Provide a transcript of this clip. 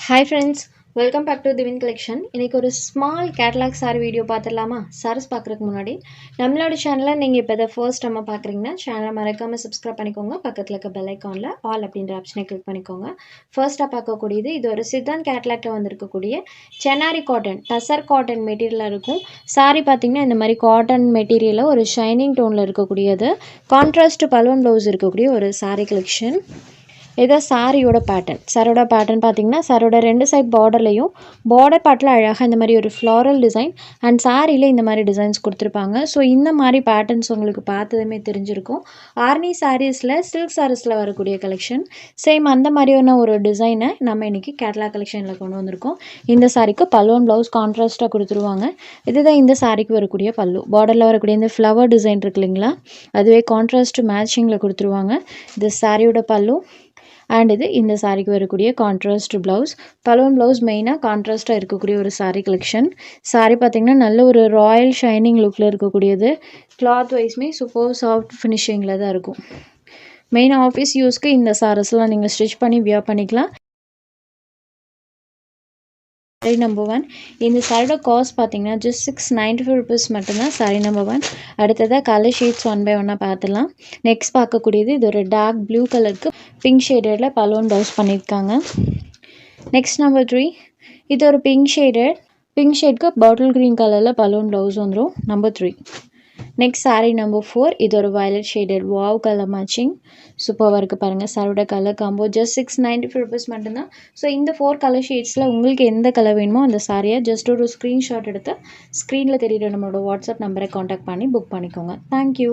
Hi friends, welcome back to Divin Collection. இன்னைக்கு ஒரு small catalogue sorry video பார்த்துடலாமா? சாரீஸ் பார்க்குறதுக்கு முன்னாடி நம்மளோட சேனலை நீங்கள் இப்போ ஃபர்ஸ்ட் நம்ம பார்க்குறீங்கன்னா சேனலை மறக்காமல் சப்ஸ்கிரைப் பண்ணிக்கோங்க. பக்கத்தில் இருக்க பெல் ஐக்கானில் ஆல் அப்படின்ற ஆப்ஷனை கிளிக் பண்ணிக்கோங்க. ஃபர்ஸ்ட்டாக பார்க்கக்கூடியது இது ஒரு சித்தாந்த் கேட்டலாக்ல வந்திருக்கக்கூடிய சென்னாரி காட்டன் டசர் காட்டன் மெட்டீரியலாக இருக்கும். சாரி பார்த்தீங்கன்னா இந்த மாதிரி காட்டன் மெட்டீரியலில் ஒரு ஷைனிங் டோனில் இருக்கக்கூடியது கான்ட்ராஸ்ட் பலூன் ப்ளவுஸ் இருக்கக்கூடிய ஒரு சாரி கலெக்ஷன். இதான் சாரியோட பேட்டர்ன் பார்த்தீங்கன்னா சாரியோட ரெண்டு சைட் பார்டர்லையும் பார்டர் பார்ட்டில் அழகாக இந்த மாதிரி ஒரு ஃப்ளாரல் டிசைன் அண்ட் சாரியில் இந்த மாதிரி டிசைன்ஸ் கொடுத்துருப்பாங்க. ஸோ இந்த மாதிரி பேட்டர்ன்ஸ் உங்களுக்கு பார்த்ததுமே தெரிஞ்சிருக்கும். ஆர்னி சாரீஸில் சில்க் சாரீஸில் வரக்கூடிய கலெக்ஷன் சேம் அந்த மாதிரியான ஒரு டிசைனை நம்ம இன்றைக்கி கேட்லாக் கலெக்ஷனில் கொண்டு வந்திருக்கோம். இந்த சாரிக்கு பல்லுவன் ப்ளவுஸ் கான்ட்ராஸ்ட்டாக கொடுத்துருவாங்க. இதுதான் இந்த சாரிக்கு வரக்கூடிய பல்லு. பார்டரில் வரக்கூடிய இந்த ஃப்ளவர் டிசைன் இருக்கு இல்லைங்களா, அதுவே கான்ட்ராஸ்ட் மேட்சிங்கில் கொடுத்துருவாங்க. இது சாரியோட பல்லு அண்ட் இது இந்த சாரிக்கு வரக்கூடிய கான்ட்ராஸ்ட் ப்ளவுஸ். பலூன் ப்ளவுஸ் மெயினாக கான்ட்ராஸ்ட்டாக இருக்கக்கூடிய ஒரு சாரீ கலெக்ஷன். சாரீ பார்த்திங்கன்னா நல்ல ஒரு ராயல் ஷைனிங் லுக்கில் இருக்கக்கூடியது. கிளாத் வைஸ்மே சூப்பர் சாஃப்ட் ஃபினிஷிங்கில் தான் இருக்கும். மெயின் ஆஃபீஸ் யூஸ்க்கு இந்த சாரீஸ்லாம் நீங்கள் ஸ்டிச் பண்ணி வியர் பண்ணிக்கலாம். Sorry number 1. இந்த சாரியோட காஸ்ட் பார்த்தீங்கன்னா ஜஸ்ட் 695 rupees மட்டும்தான். Sorry number 1. அடுத்ததாக கலர் ஷேட்ஸ் 1 by 1 பார்த்துலாம். நெக்ஸ்ட் பார்க்கக்கூடியது இது ஒரு டார்க் ப்ளூ கலருக்கு பிங்க் ஷேடடில் பலூன் ப்ளவுஸ் பண்ணியிருக்காங்க. Next number 3. இது ஒரு பிங்க் ஷேட்க்கு பாட்டில் க்ரீன் கலரில் பலூன் ப்ளவுஸ் வந்துடும். நம்பர் 3. Next sari number 4. இது ஒரு violet shaded wow colour matching சூப்பராக இருக்குது பாருங்கள். சாரியோட கலர் காம்போ ஜஸ்ட் 695 rupees மட்டும்தான். ஸோ இந்த 4 கலர் ஷேட்ஸில் உங்களுக்கு எந்த கலர் வேணுமோ அந்த சாரியை ஜஸ்ட் ஒரு ஸ்க்ரீன்ஷாட் எடுத்து ஸ்க்ரீனில் தெரியுற நம்மளோட வாட்ஸ்அப் நம்பரை காண்டாக்ட் பண்ணி புக் பண்ணிக்கோங்க. தேங்க்யூ.